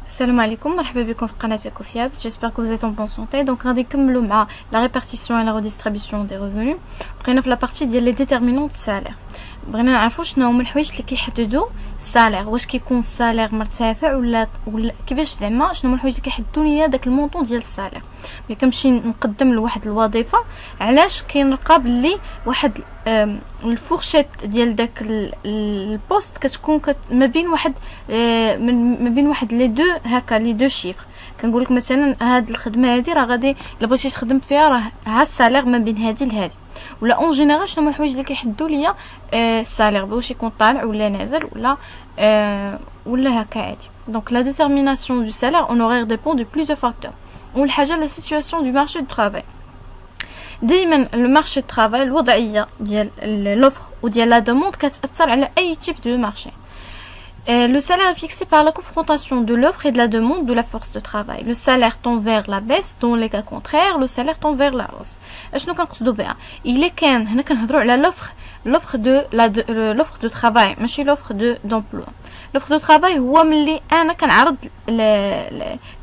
السلام عليكم، مرحبا بكم في قناة كوفياب. j'espère que vous êtes en bonne santé. Donc غادي نكملوا مع la répartition et la redistribution des revenus. بقينا في la partie ديال les déterminants de salaire. بغينا نعرفوا شنو هما الحوايج اللي كيحددوا السالير، واش كيكون السالير مرتفع ولا كيفاش زعما شنو هما الحوايج اللي كيحددوا ليا داك المونطون ديال السالير. ملي كنمشي نقدم لواحد الوظيفه، علاش كنلقى بلي واحد الفورشيت ديال داك البوست كتكون ما بين واحد ما بين واحد لي دو هكا لي دو شيفر. كنقول لك مثلا هاد الخدمه هادي راه غادي الا بغيتي تخدم فيها راه ها السالير ما بين هادي لهادي، ولا اون جينيرال شنو هما الحوايج اللي كيحددوا ليا السالير، واش يكون طالع ولا نازل ولا هكا عادي. دونك لا ديتيرميناسيون دو سالير اونورير ديبون دو بليزيور فاكتور. اول حاجه لا سيتوياسيون دو مارشي دو ترافاي. دائما المارشي دو ترافاي الوضعيه ديال لوفر وديال لا دوموند كتاثر على اي تيب دو مارشي. Le salaire est fixé par la confrontation de l'offre et de la demande de la force de travail. Le salaire tend vers la baisse, dans les cas contraires, le salaire tend vers la hausse. شنو كنقصدوا بها؟ إلا كان هنا كنهضروا على l'offre de travail ماشي l'offre d'emploi. l'offre de travail هو ملي انا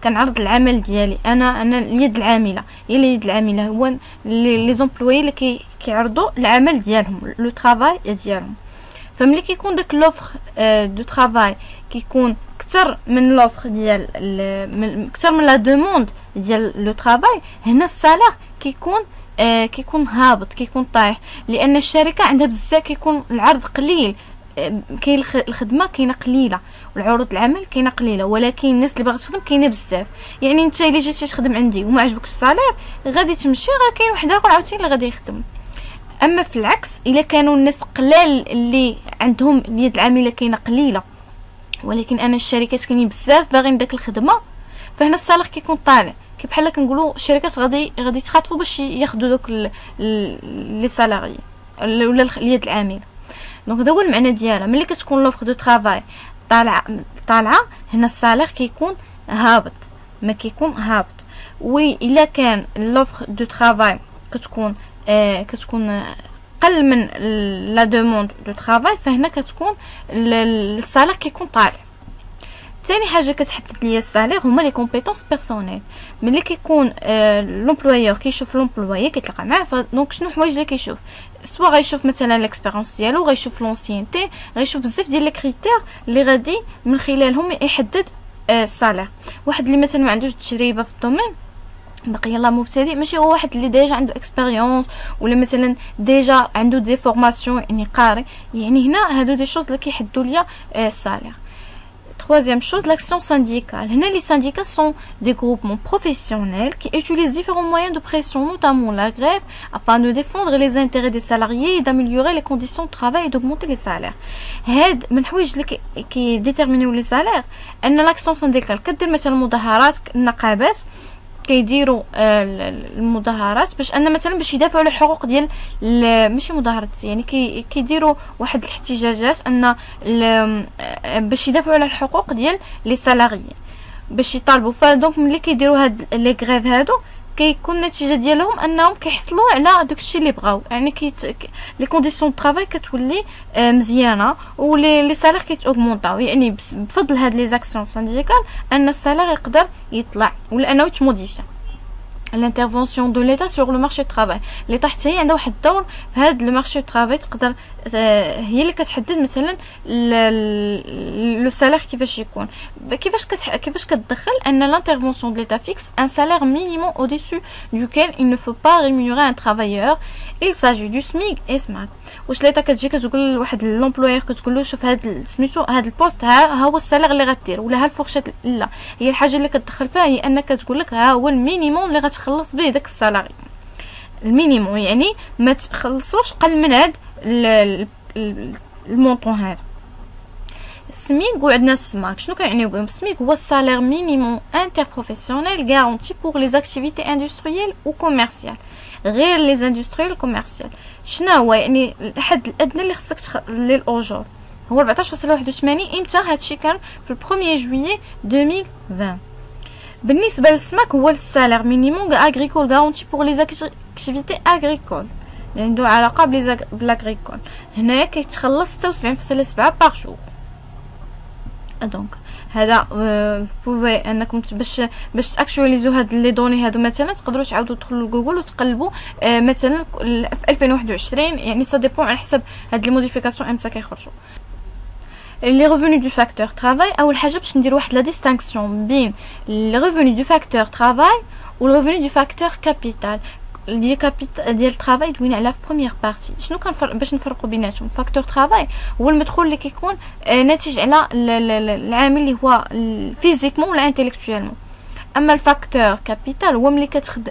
كنعرض العمل ديالي، انا اليد العامله، هي اليد العامله هو لي زومبلوي اللي كيعرضوا العمل ديالهم، لو ترافاي ديالهم. فملي كيكون داك لوفر دو ترافاي كيكون كتر من لوفر ديال كتر من لا دوموند ديال لو ترافاي، هنا السالير كيكون هابط، كيكون طايح، لان الشركه عندها بزاف كيكون العرض قليل، كاين الخدمه كاينه قليله والعروض العمل كاينه قليله، ولكن الناس اللي باغا تخدم كاينه بزاف. يعني انت الا جيتي تخدم عندي وما عجبكش السالير غادي تمشي، راه كاين واحد اخر عاوتاني اللي غادي يخدم. اما في العكس الا كانوا الناس قلال اللي عندهم اليد العامله كاينه قليله، ولكن انا الشركات كاينين بزاف باغيين داك الخدمه، فهنا السالير كيكون طالع. كي بحال كنقولوا الشركات غادي يتخاطفوا باش ياخذوا دوك لي سالاري ولا اليد العامله. دونك هذا هو المعنى ديالها. ملي كتكون لوفر دو ترافاي طالعه هنا السالير كيكون هابط، ما كيكون هابط. وي الا كان لوفر دو ترافاي كتكون قل من لا دوموند دو ترافاي، فهنا كتكون السالير كيكون طالع. ثاني حاجه كتحدد ليا السالير هما لي كومبيتونس بيرسونيل. ملي كيكون لومبلويور كيشوف لومبلويي كيتلاقى معاه، دونك شنو الحوايج اللي كيشوف؟ سوا غيشوف مثلا ليكسبيريونس ديالو، غيشوف لونسيانتي، غيشوف بزاف ديال لي كريتير اللي غادي من خلالهم يحدد السالير. واحد اللي مثلا ما عندوش تجربه في الدومين باقي يلا مبتدئ، ماشي هو واحد اللي ديجا عنده اكسبيريونس ولا مثلا ديجا عنده دي فورماسيون يعني قاري، يعني هنا هادو دي شوز اللي كيحدوا ليا السالير. Troisième chose, l'action syndicale. Les syndicats sont des groupements professionnels qui utilisent différents moyens de pression, notamment la grève, afin de défendre les intérêts des salariés et d'améliorer les conditions de travail et d'augmenter les salaires. هاد من الحوايج اللي كيديتيرمينيو لي سالير ان لاكسيون سينديكال كدير مثلا مظاهرات، النقابات كيديروا المظاهرات باش ان مثلا باش يدافعوا على الحقوق ديال ماشي مظاهرات، يعني كيديروا واحد الاحتجاجات ان باش يدافعوا على الحقوق ديال لي سالاريين، باش يطالبوا. فدونك ملي كيديروا هاد لي غريف هادو كيكون النتيجه ديالهم انهم كيحصلوا على داكشي اللي بغاو، يعني لي كونديسيون دو طرافاي كتولي مزيانه ولي سالير كيتاوغمونطاو، يعني بفضل هاد لي زاكسيون سانديكال ان السالير يقدر يطلع ولا انه يتموديفي. l'intervention de l'état sur le marché du travail. l'état حتى هي عندها واحد الدور في هذا المارشي دو ترافاي، تقدر هي اللي كتحدد مثلا لو سالير كيفاش يكون. كيفاش كتدخل ان l'intervention de l'état fixe un salaire minimum au-dessus duquel il ne faut pas rémunérer un travailleur. il s'agit du SMIC et SMAC. واش l'état كتجي كتقول لواحد لومبلويور كتقول له شوف هاد سميتو هاد البوست ها هو السالير اللي غدير ولا ها الفورشيت، لا هي الحاجه اللي كتدخل فيها هي انك كتقول لك ها هو المينيموم اللي غتخلص به داك السالاري. المينيموم يعني ما تخلصوش قل من هاد المونطون هذا. SMIC وعندنا SMAC. شنو كيعنيو بهم؟ SMIC هو السالير مينيموم انتربروفيسيونيل غارونتي بور لي اكتيفيتي اندستريال و كوميرسيال، غير لي اندستريال كوميرسيال. شنو هو يعني الحد الادنى اللي خصك للاجور هو 14.81. امتى هادشي؟ كان في 1 جويي 2020. بالنسبه للسماك هو السالير مينيموم اغريكول غارونتي بور لي اكتيفيتي اغريكول اللي عنده علاقه بالاغريكول. هنايا كيتخلص 76.7 بار جور. دونك هذا بوفي انكم باش تاكشواليزو هاد لي دوني هادو مثلا تقدروا تعاودوا تدخلوا لجوجل وتقلبوا مثلا في 2021 يعني سا ديبون على حسب هاد الموديفيكاسيون امتى كيخرجوا. لي ريفوني دو فاكتور ترافاي اول حاجه باش ندير واحد لا ديستانكسيون بين لي ريفوني دو فاكتور ترافاي و لي ريفوني دو فاكتور كابيتال. ديال كابيتال ديال الترافاي دوينا على في بروميير بارتي. شنو باش نفرقوا بيناتهم؟ فاكتور ترافاي هو المدخول اللي كيكون ناتج على العامل اللي هو فيزيكمون ولا انتيليكتويلمون. اما الفاكتور كابيتال هو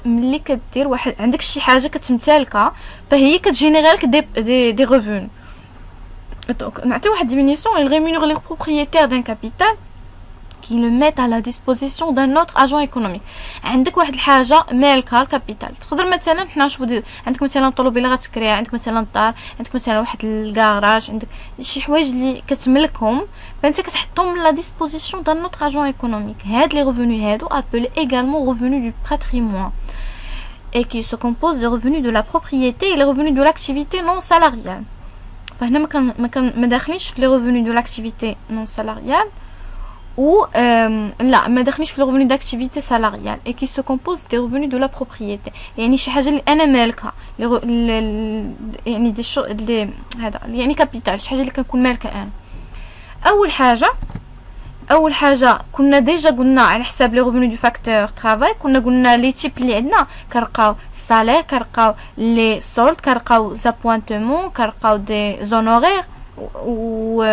ملي كدير واحد عندك شي حاجه كتمتلكها فهي كتجينيري لك دي ريفون. دونك نعطيو واحد ديفينيسيون: il rémunère les propriétaires d'un capital qui le mettent à la disposition d'un autre agent économique. عندك واحد الحاجه مالكه الكابيتال. تقدر مثلا حنا نشوفوا عندك مثلا طوموبيله غتكريها، عندك مثلا الدار، عندك مثلا واحد الكراج، عندك شي حوايج اللي كتملكهم فانت كتحطهم لا ديسبوزيسيون دان نوتر اجون ايكونوميك. هاد لي ريفوني هادو ابل également revenus du patrimoine et qui se compose des revenus de la propriété et les revenus de l'activité non salariale. فهنا ما داخلينش في لي ريفوني دو لاكتيفيتي نون سالاريال ou لا ما داخلينش في لي ريفوني داكتيفيتي سالاريال et qui se compose des revenus de la propriété. يعني شي حاجه اللي انا مالكها يعني دي شو اللي هذا يعني كابيتال، شي حاجه اللي كنكون مالكها انا. اول حاجه كنا ديجا قلنا على حساب لي ريفوني دو فاكتور ترافاي، كنا قلنا لي تيب اللي عندنا كنلقاو السالير، كنلقاو لي سولد، كنلقاو زابوينتمون، كنلقاو دي زونورير و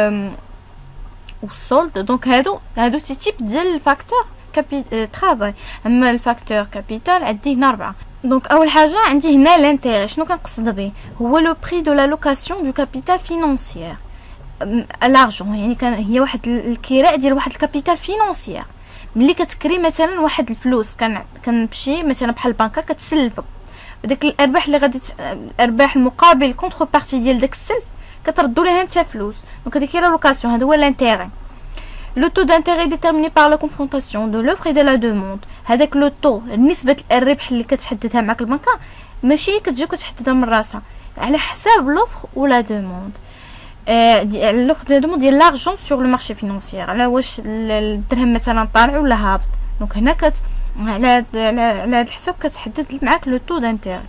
والسولد. دونك هادو تيب ديال الفاكتور ترافاي. اما الفاكتور كابيتال عندي هنا 4. دونك اول حاجه عندي هنا لانتيري. شنو كنقصد به؟ هو لو بري دو لا لوكاسيون دو كابيتال فينانسيير. لارجون يعني كان هي واحد الكراء ديال واحد الكابيتال فينانسيير. ملي كتكري مثلا واحد الفلوس كنمشي مثلا بحال البنكه كتسلفك بداك الارباح اللي غادي الارباح المقابل كونتر بارتي ديال داك السلف كتردوا لها انت فلوس. دونك هذيك هي لا لوكاسيون، هذا هو لانتيري. لو تو دانتيري ديتيرميني بار لا كونفرونطاسيون دو لوفر اي دو لا دوموند. هذاك لو تو نسبه الربح اللي كتحددها معك البنكه ماشي كتجي كتحددها من راسها، على حساب لوفر ولا دوموند. لوفر دو دوموند ديال لارجون سور لو مارشي فينانسيير، على واش الدرهم مثلا طالع ولا هابط. دونك هنا على هذا الحساب كتحدد معاك لو تو دانتيري.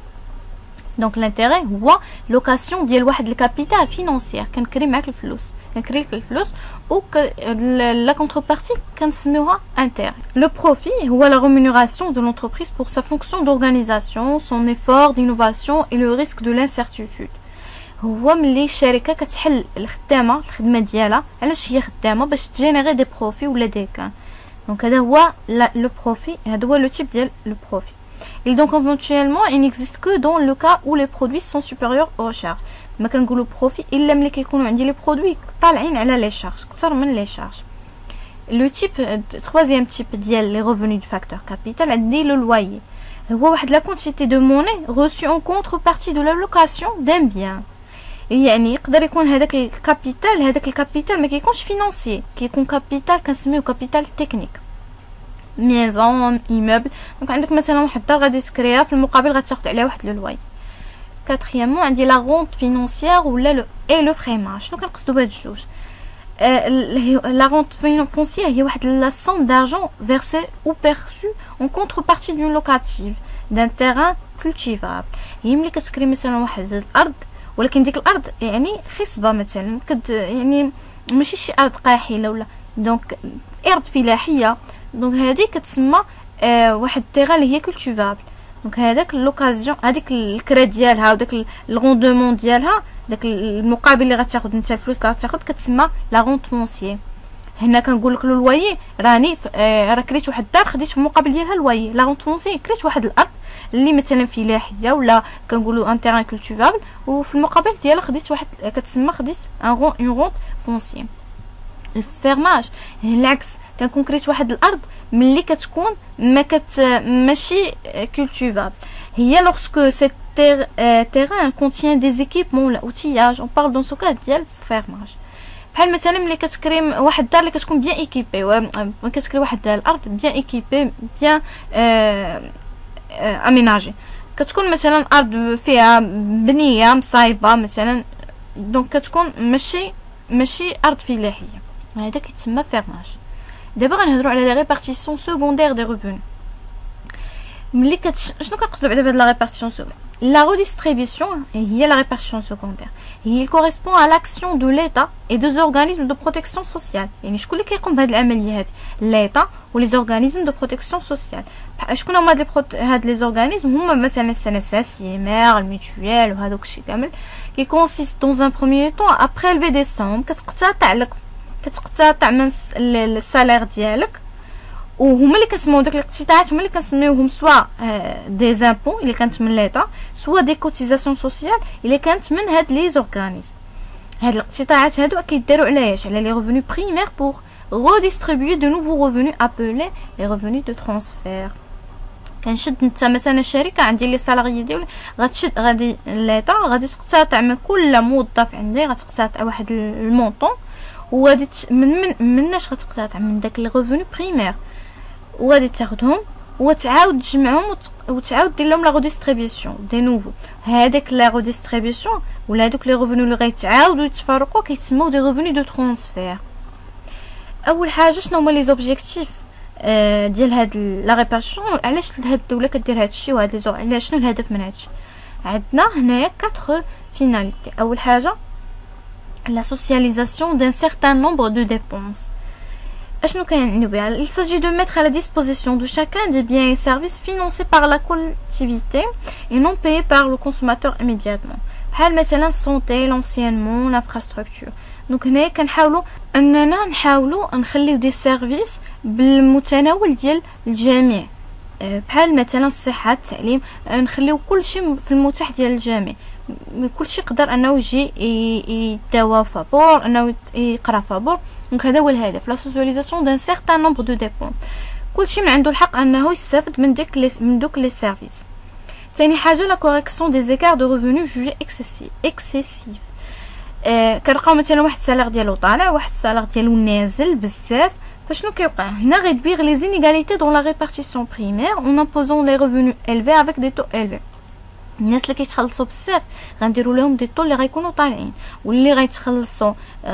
دونك لانتيري هو لوكاسيون ديال واحد الكابيتال فينانسيير، كنكري معاك الفلوس، كنكري لك الفلوس و لا كونتربارتي كنسميوها انتيري. لو بروفي هو لا rémunération de l'entreprise pour sa fonction d'organisation, son effort d'innovation et le risque de l'incertitude. هو ملي الشركه كتحل الخدمه ديالها، علاش هي خدامه؟ باش تجينيري دي بروفي ولا دي كان. دونك هذا هو لو بروفي، هذا هو لو تيب ديال لو بروفي. Et donc éventuellement il n'existe que dans le cas où les produits sont supérieurs aux charges. ما كنقولوا بروفي الا ملي كيكونوا عندي لي برودوي طالعين على لي شارج اكثر من لي شارج. لو تيب troisième تيب ديال لي revenus du facteur capital عندي لو لويي. هو واحد لا quantité de monnaie reçue en contrepartie de la location d'un bien. يعني يقدر يكون هذاك الكابيتال ما كيكونش فينانسي، كيكون كابيتال كنسميوه كابيتال تكنيك، ميزون ايموبل. دونك عندك مثلا واحد الدار غادي تكريها، في المقابل غتاخد عليها واحد لو لوي. كاتريامون عندي لا غونت فينانسيير ولا لو اي لو فريماج. شنو كنقصدوا بهاد الجوج؟ لا غونت فينانسيير هي واحد لا سوم دارجون فيرسي او بيرسو اون كونتربارتي دون لوكاتيف دان تيران كولتيفابل. هي ملي كتكري مثلا واحد الارض، ولكن ديك الارض يعني خصبه مثلا يعني ماشي شي ارض قاحله ولا، دونك ارض فلاحيه. دونك هذه كتسمى واحد التيغا اللي هي كولتيفابل. دونك هذاك لوكازيون، هذيك الكرا ديالها وداك الغوندومون ديالها، داك المقابل اللي غتاخد انت الفلوس اللي غتاخد كتسمى لا غونت فونسيي. هنا كنقول لك لوي راني راه كريت واحد الدار خديت في المقابل ديالها لوي. لا غونت فونسيي كريت واحد الارض اللي مثلا فلاحيه ولا كنقولوا ان تيران كولتيفابل، وفي المقابل ديالها خديت واحد كتسمى خديت اون غونت فونسيي. الفيرماج العكس، كنكون كريت واحد الارض ملي كتكون ماشي كولتيفابل. هي لورسكو سيت terrain contient des équipements ولا outillage. on parle dans ce cas ديال fermage. بحال مثلا ملي كتكري واحد الدار اللي كتكون بيان ايكيبي، كتكري واحد الارض بيان ايكيبي بيان اميناجي، كتكون مثلا ارض فيها بنيه مصايبه مثلا، دونك كتكون ماشي ارض فلاحيه، هذا كيتسمى fermage. دابا غنهضروا على لا répartition secondaire des revenus. ملي شنو كنقصدوا بعدا بهاد لا répartition secondaire؟ La redistribution هي la répartition secondaire. Il correspond à l'action de l'État et des organismes de protection sociale. يعني شكون اللي كيقوم بهاد العمليه هذه؟ l'État و les organismes de protection sociale. شكون هما هاد les organismes؟ هما مثلا السنسس، يمار، الميتويال وهذوك الشيء كامل. qui consiste dans un premier temps à prélever des sommes كتقتطع من السالير ديالك، وهما اللي كنسميو داك الاقتطاعات هما اللي كنسميوهم سوا دي زامبو اللي كانت من ليطا، سوا دي كوتيزاسيون سوسيال اللي كانت من هاد لي زورغانيزم. هاد الاقتطاعات هادو كيداروا علاش؟ على لي ريفوني بريمير بور redistribuer de nouveaux revenus appelés les revenus de transfert. كنشد انت مثلا الشركه عندي لي سالاريي ديالي غتشد غادي ليطا غادي تقتطع من كل موظف عندي غتقتطع واحد المونطون، وغادي مناش غتقتطع من داك لي ريفوني بريمير، وغادي تاخذهم وتعاود تجمعهم وتعاود دير لهم لا ريديستريبيسيون دي نوفو. هذاك لا ريديستريبيسيون ولا هذوك لي ريفوني اللي غيتعاودوا يتفرقوا كيتسموا دي ريفوني دو ترانسفير. اول حاجه شنو هما لي زوبجيكتيف ديال هاد لا ريبارتيشن؟ علاش هاد الدوله كدير هاد الشيء وهاد لي زو، علاش شنو الهدف من هادشي؟ عندنا هنايا 4 فيناليتي. اول حاجه la socialisation d'un certain nombre de dépenses. أشنو كيعني بها؟ il s'agit de mettre à la disposition de chacun des biens et services financés par la collectivité et non payés par le consommateur immédiatement. بحال مثلا السونتي، l'enseignement، l'infrastructure. دونك هنايا كنحاولوا اننا نخليو دي سيرفيس بالمتناول ديال الجميع، بحال مثلا الصحه، التعليم، نخليو كلشي في المتاح ديال الجميع. كلشي يقدر انه يجي يداوى فابور، انه يقرا فابور. دونك هذا هو الهدف، لا سوسياليزاسيون دان سيغتان نومبر دو ديبونس. كلشي من عنده الحق انه يستافد من دوك لي سيرفيس. ثاني حاجه لا كوريكسيون دي زيكار دو ريفونو جوجي اكسيسيف. كنلقاو مثلا واحد السالير ديالو طالع، واحد السالير ديالو نازل بزاف. فشنو كيوقع هنا؟ غيدبيغ لي زينيغاليتي دون لا ريبارتيسيون بريمير اون امبوزون لي ريفونو الفي افيك دي تو الفي. الناس اللي كيتخلصوا بزاف غنديروا لهم دي طول اللي غيكونوا طالعين، واللي غيتخلصوا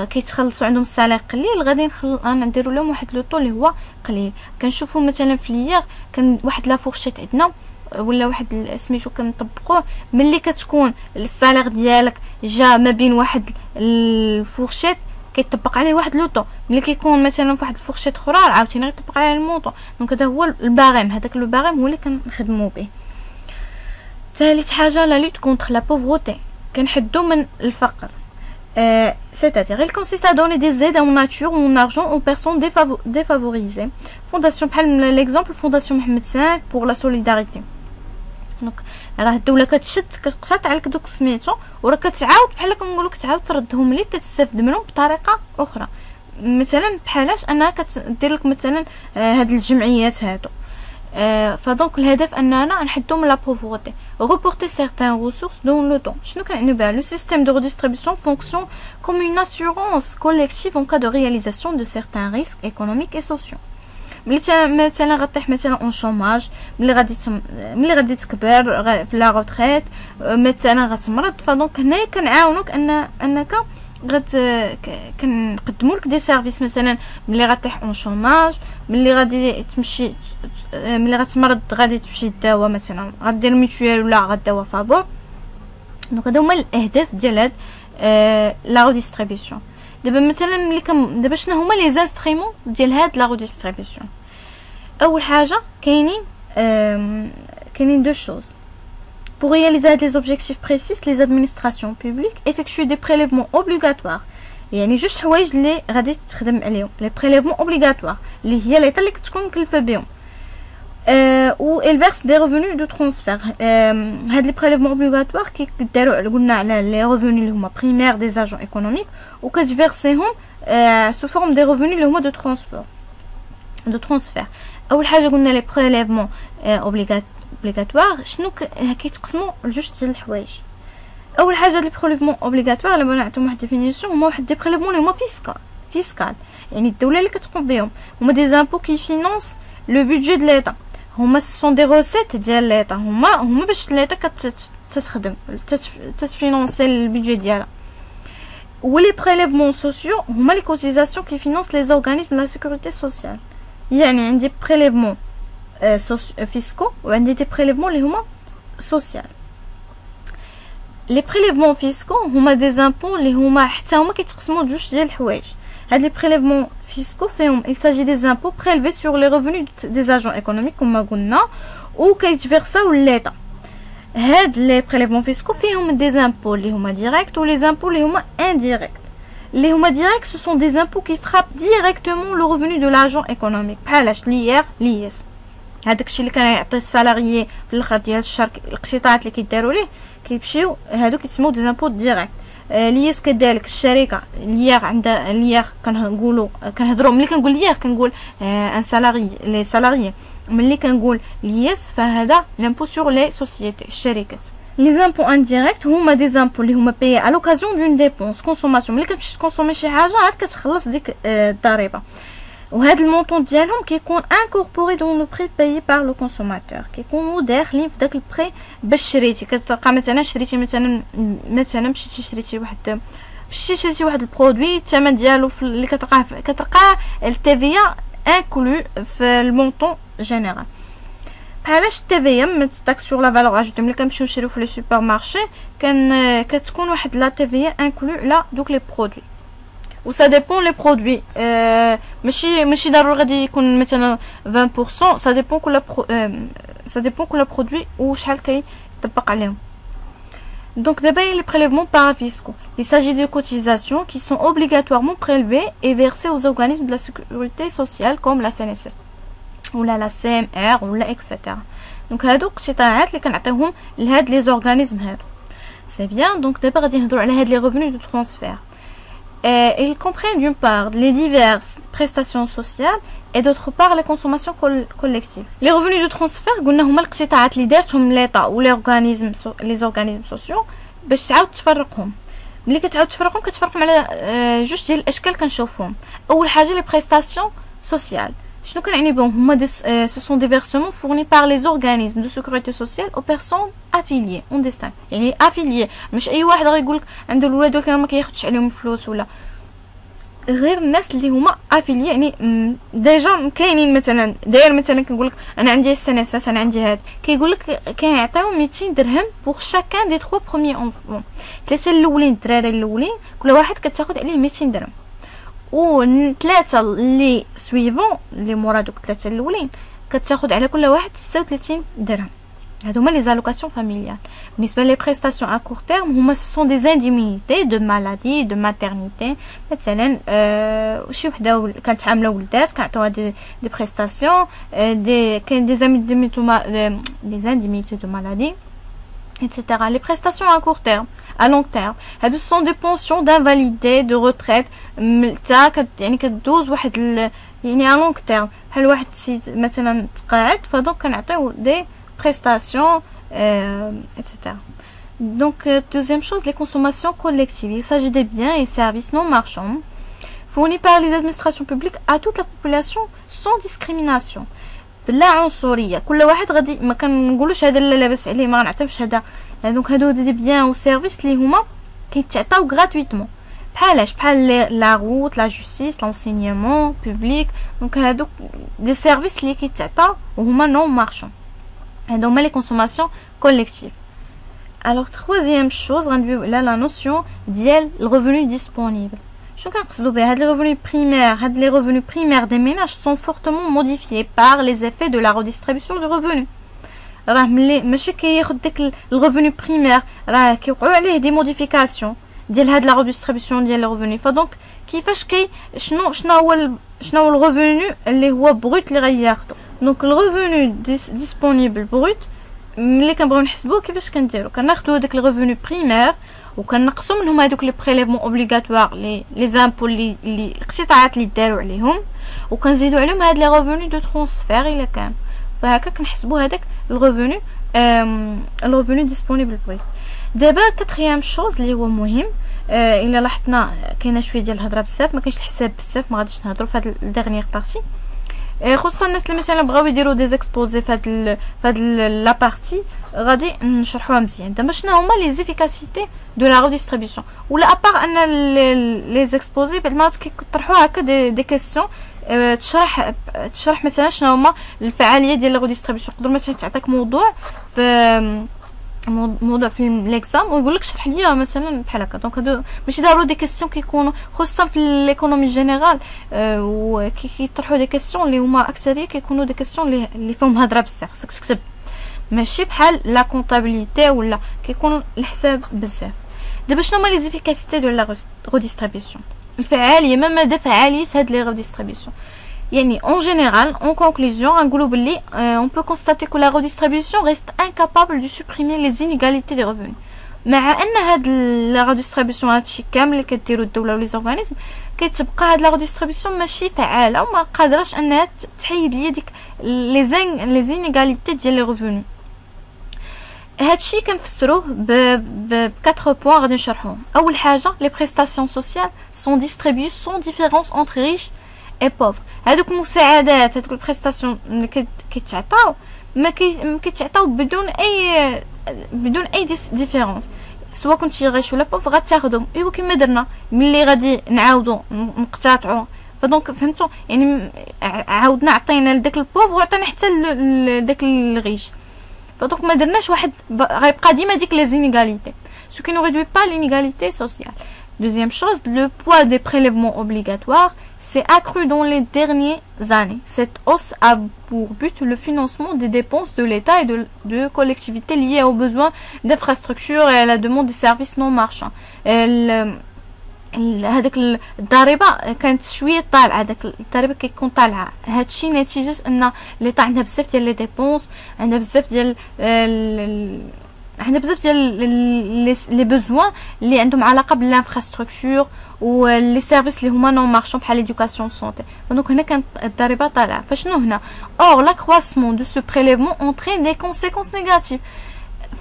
كيتخلصوا عندهم السالير قليل غادي نديروا لهم واحد لو طول اللي هو قليل. كنشوفوا مثلا في ليير كان واحد لا فورشيت عندنا ولا واحد سميتو كنطبقوه، ملي كتكون السالير ديالك جا ما بين واحد الفورشيت كيطبق عليه واحد لوطو، ملي كيكون مثلا فواحد الفورشيت اخرى عاوتاني غيطبق عليه المونطو. دونك هذا هو الباريم، هذاك لو باريم هو اللي كنخدموا به. ثالث حاجه لا لوت كونتر لا بوفروتي، كنحدو من الفقر. C'est-à-dire il consiste à donner des aides en nature ou en argent aux personnes défavorisées. Fondation بحال l'exemple Fondation Mohamed V pour la solidarité. دونك راه الدوله كتقتطع عليك دوك سميتو وراه كتعاود بحال كنقولوا كتعاود تردهم ليك، كتستافد منهم بطريقه اخرى. مثلا بحالاش انها كدير لك مثلا هاد الجمعيات هادو. فدونك الهدف اننا نحدو من لا بوفورتي، reporter certaines ressources dans le temps. شنو كنعني بها؟ لو سيستيم دو ريديستريبيسيون فونكسيون comme une assurance collective en cas de réalisation de certains risques économiques et sociaux. ملي مثلا غطيح مثلا اون شوماج، ملي غادي تكبر في لا روتريت، مثلا غتمرض، فدونك هنايا كنعاونوك انك كنقدموا لك دي سيرفيس. مثلا ملي غطيح اون شوماج، ملي غادي تمشي، ملي غتمرض غادي تمشي تداوى، مثلا غدير ميتويال ولا غداوى فابور. دونك هادو هما الاهداف ديال هاد لا ريديستريبيسيون. دابا مثلا ملي دابا شنو هما لي انسترومون ديال هاد لا ريديستريبيسيون؟ اول حاجه كاينين دو شوز. Pour réaliser des objectifs précis, les administrations publiques effectuent des prélèvements obligatoires. يعني جوج حوايج اللي غادي تخدم عليهم، لي بريليفمون اوبليغاتوار اللي هي ليطا اللي كتكون مكلفه بهم، و الفيرس دي ريفونو دو ترانسفير. هاد لي بريليفمون اوبليغاتوار كيداروا قلنا على لي ريفونو اللي هما بريمير دي اجون ايكونوميك، وكتفيرسيهم سو فورم دي ريفونو اللي هما دو ترانسفير. اول حاجه قلنا لي بريليفمون اوبليغاتوار. شنو كيتقسموا لجوج ديال الحوايج. اول حاجه لي بريليفمون اوبليغاتوار اللي نعطيهم واحد ديفينيسيون، هما واحد دي بريليفمون اللي هما فيسكال، يعني الدوله اللي كتقوم بهم، هما دي زامبو كي فينانس لو بودجي دو ليطا. هما سون دي روسيت ديال ليطا، هما باش ليطا كتخدم تتفينانسي البودجي ديالها. ou les prélèvements sociaux هما les cotisations qui financent les organismes de la sécurité sociale. يعني عندي prélèvements fiscaux وعندي des prélèvements اللي هما social. Les prélèvements fiscaux هما des impôts اللي هما حتى هما كيتقسموا لجوج ديال الحوايج. هاد les prélèvements fiscaux فيهم il s'agit des impôts prélevés sur les revenus des agents économiques كما قلنا وكيتفيرساو للإيطا. هاد les prélèvements fiscaux فيهم des impôts اللي هما directs و les impôts اللي هما indirects. اللي هما directs ce sont des impôts qui frappent directement le revenu de l'agent économique بحالاش l'IS. هذاك الشيء اللي كان يعطي السالاريي في الاخر ديال الشهر الاقساطات اللي كيداروا ليه كيمشيو هادو كيتسموا دي زامبو ديريكت. ليس كذلك الشركه اللي عندها اللي كنهضروا ملي كنقول ليا كنقول ان سالاري لي سالاريي ملي كنقول ليس فهذا لامبو سور لي سوسيتي الشركات. لي زامبو انديريكت هما دي زامبو اللي هما باي على لوكازيون دون ديبونس كونسوماسيون ملي كتمشي تكونسومي شي حاجه عاد كتخلص ديك الضريبه وهذا المونطون ديالهم كيكون انكوربوري دون لو بري بايي بار لو كونسوماتور كيكونوا داخلين في داك البري باش شريتي كتلقى مثلا شريتي مثلا مشيتي شريتي واحد البرودوي الثمن ديالو اللي كتلقاه التيفيا انكلو في المونطون جينيرال بحالاش التيفيا من تاكس سور لا فالور اجوتي ملي كنمشيو نشريو في لي سوبر مارشي كتكون واحد لا تيفيا انكلو على دوك لي برودوي و ça dépend les produits ماشي ضروري غادي يكون مثلا 20% ça dépend كل produit وشحال كيطبق عليهم. Donc d'abord les prélèvements parafiscaux. Il s'agit de cotisations qui sont obligatoirement prélevées et versées aux organismes de la sécurité sociale comme la CNSS ou la CMR ou la etc. Donc هادو قطاعات اللي كنعطيوهم لهاد les organismes هادو. C'est bien. Donc d'abord غادي نهضروا على هاد les revenus de transfert. Ils comprennent d'une part les diverses prestations sociales et d'autre part les consommations collectives. Les revenus de transfert قلنا هما القطاعات اللي دارتهم ليطا و les organismes sociaux باش تعاود تفرقهم. ملي كتعاود تفرقهم كتفرقهم على جوج ديال الاشكال كنشوفهم. اول حاجه les prestations sociales. شنو كنعني بهم هما ce sont des versements fournis par les organismes de sécurité sociale aux personnes affiliées on distingue يعني affilié مش اي واحد غير يقولك عنده الولاد ولكن ما كياخذش عليهم فلوس ولا غير الناس اللي هما affiliés يعني ديجا كاينين مثلا داير مثلا كنقولك انا عندي السنسس انا عندي هاد كيقولك كيعطيو 200 درهم pour chacun des 3 premiers enfants ثلاثه الاولين الدراري الاولين كل واحد كتاخذ عليه 200 درهم وثلاثه اللي سويفون اللي مورا دوك ثلاثه الاولين كتاخذ على كل واحد 36 درهم. هادو هما لي زالوكاسيون فاميليال. بالنسبه لي بريستاسيون ا كور تيرم هما سو سون دي زانديمينيتي دو مالادي دو ماتيرنيتي مثلا شي وحده كانت حامله ولدات كنعطيوها دي بريستاسيون كاين دي زانديمينيتي دو مالادي etc. Les prestations à court terme, à long terme, هادو sont des pensions d'invalidité, de retraite, يعني كدوز واحد يعني à long terme. بحال واحد السيد مثلا تقاعد فدونك كنعطيو des prestations etc. Donc deuxième chose, les consommations collectives. Il s'agit des biens et services non marchands fournis par les administrations publiques à toute la population sans discrimination. بلا عنصريه كل واحد غادي ما كنقولوش هذا لا لاباس عليه ما غنعطيوش هذا. دونك هادو دي بيان و سيرفيس اللي هما كيتعطاو غراتويتمون بحال لا روت لا جوستيس لانسينيمون بوبليك. دونك هادو دي سيرفيس اللي كيتعطاو وهما نون مارشون. هادو هما لي كونسوماسيون كوليكتيف. Alors troisième chose غندويو على لا نوسيون ديال الريفوني ديسپونيبل. شنو كنقصدو بها هاد لي ريفوني بريمير هاد لي ريفوني بريمير دي ميناج سون فورتمون موديفيي بار لي زيفي دو لا ريديستريبيسيون دو ريفوني. راه ملي ماشي كياخد داك الريفوني بريمير راه كيوقعوا عليه دي موديفيكاسيون ديال هاد لا ريديستريبيسيون ديال الريفوني. فدونك كيفاش شنو هو الريفوني اللي هو بروت اللي غياخدو. دونك الريفوني ديسپونيبل بروت ملي كنبغيو نحسبوه كيفاش كنديرو كناخدو داك الريفوني بريمير وكنقصوا منهم هذوك لي بريليفمون اوبليغاتوار لي زامبو اللي الاقتطاعات اللي داروا عليهم وكنزيدوا عليهم هاد لي ريفوني دو ترانسفير الا كان فهكا كنحسبوا هذاك الريفوني ديسپونيبل بروت. دابا كاتريام شوز اللي هو مهم الا لاحظنا كاينه شويه ديال الهضره بزاف ما كاينش الحساب بزاف ما غاديش نهضروا في هاد الديرنيير بارتي. خصوصا الناس اللي مثلا بغاو يديروا دي زيكسبوزي فهاد لا بارتي غادي نشرحوها مزيان. دابا شنو هما لي زيفيكاسيتي دو لا ريديستريبيسيون، ولا ابار ان لي زيكسبوزي بعض المرات كيطرحوا هكا دي كيسيون تشرح مثلا شنو هما الفعاليه ديال لا ريديستريبيسيون. يقدر مثلا تعطيك موضوع في ليكزام ويقول لك شرح لي مثلا بحال هكا. دونك هادو ماشي ضروري دي كيسيون كيكونوا خصوصا في ليكونومي جينيرال، كيطرحوا دي كيسيون اللي هما اكثريه كيكونوا دي كيسيون اللي فيهم هضره بزاف، خصك تكتب، ماشي بحال لا كونطابيليتي ولا كيكون الحساب بزاف. دابا شنو هما لي زيفيكاسيتي دو لا ريديستريبيسيون، الفعاليه ما مدى فعاليه هاد لي ريديستريبيسيون. يعني en général, en conclusion, on peut constater que la redistribution reste incapable de supprimer les inégalités des revenus. مع ان هاد لا ريديستريبيسيون هادشي كامل اللي كديرو الدوله ولا لي زورغانيزم كتبقى هاد لا ريديستريبيسيون ماشي فعاله وما قادراش انها تحيد ليا ديك لي زينيغاليتي ديال لي ريفوني. هادشي كنفسروه ب 4 بوين غادي نشرحوهم. اول حاجه لي بريستاسيون سوسيال سون ديستريبيي سون ديفيرونس انتر ريش اي بوفر. هادوك المساعدات هادوك البريستاسيون اللي كيتعطاو ما كيتعطاو بدون اي ديفيرونس، سواء كنتي غيش ولا بوف غتاخذهم. ايوا كما درنا ملي غادي نعاودو نقتطعوا، فدونك فهمتوا يعني عاودنا عطينا لداك البوف وعطينا حتى لداك الغيش، فدونك ما درناش واحد غيبقى ديما ديك لي زينيغاليتي، ce qui ne réduit pas l'inégalité sociale. Deuxième chose, le poids des prélèvements obligatoires s'est accru dans les dernières années. Cette hausse a pour but le financement des dépenses de l'État et de collectivités liées aux besoins d'infrastructures et à la demande des services non marchands. هذاك الضريبه كانت شويه طالعه، داك الضريبه كيكون طالعه، هادشي نتيجه ان ليطا عندها بزاف ديال لي ديبونس، عندها بزاف ديال لي بوزوان اللي عندهم علاقه بالانفراستركتور ولي سيرفيس اللي هما نون مارشون بحال ليدوكاسيون سونتي. دونك هنا كانت الضريبه طالعه. فشنو هنا اور لاكرواسمون دو سو بريليفمون اونترين دي كونسيكونس نيجاتيف،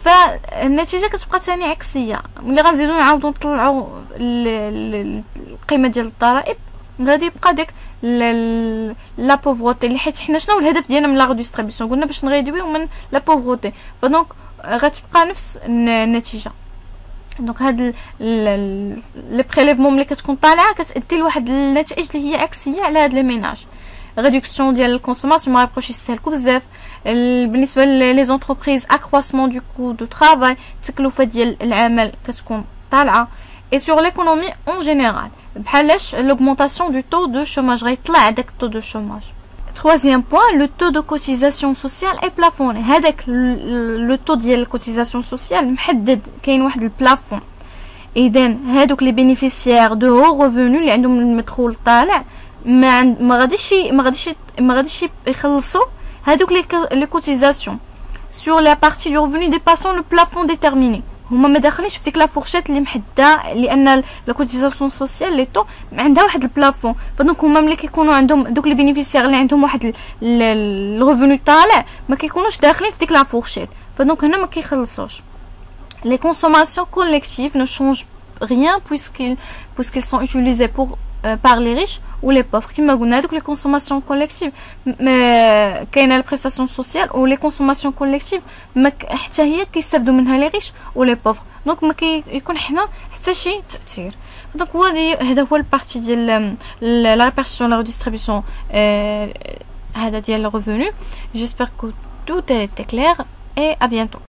فالنتيجه كتبقى ثاني عكسيه. ملي غنزيدو نعاودو نطلعو القيمه ديال الضرائب غادي يبقى داك لا بوفروتي اللي حيت حنا شنو الهدف ديالنا من لا ريديستريبيسيون، قلنا باش نغيديو من لا بوفروتي، فدونك غتبقى نفس النتيجه. دونك هاد لي بريليفمون ملي كتكون طالعه كتادي لواحد النتائج اللي هي عكسيه على هاد لي ميناج. ريدكسيون ديال الكونسوماسيون ما يبقاوش يستهلكوا بزاف. بالنسبه لي زونتربريز اكرواسمون دو كو دو ترافاي، التكلفه ديال العمل كتكون طالعه. اي سور ليكونومي اون جينيرال بحالاش l'augmentation du taux de chômage غيطلع داك التو دو شوماج. Troisième point, le taux de cotisation sociale est plafonné. هذاك le taux ديال cotisation sociale محدد، كاين واحد البلافون. اذا هادوك لي بينيفيسيير دو هو ريفونو اللي عندهم المدخول طالع ما غاديش يخلصوا هادوك لي كوتيزاسيون sur la partie du revenu dépassant le plafond déterminé. هما ما داخلينش في ديك لا فورشيت اللي محدده، لان لا كوتيزاسيون سوسيال لي طو عندها واحد البلافون. فدونك هما ملي كيكونوا عندهم دوك لي بينيفيسيير اللي عندهم واحد الريفونو طالع ما كيكونوش داخلين في ديك لا فورشيت، فدونك هنا ما كيخلصوش. Les consommations collectives ne changent rien puisqu'ils sont utilisés par les riches ou les pauvres. كما قلنا هذوك لي كونسوماسيون كوليكتيف كاينه البريستاسيون سوسيال و لي كونسوماسيون كوليكتيف حتى هي كيستافدوا منها لي ريش و لي بوفر، دونك ما كيكون حنا حتى شي تاثير. دونك هذا هو البارتي ديال لا ريبارتيسيون لا ريديستريبيسيون هذا ديال الريفونو. جيسبر كو tout est clair et à bientôt.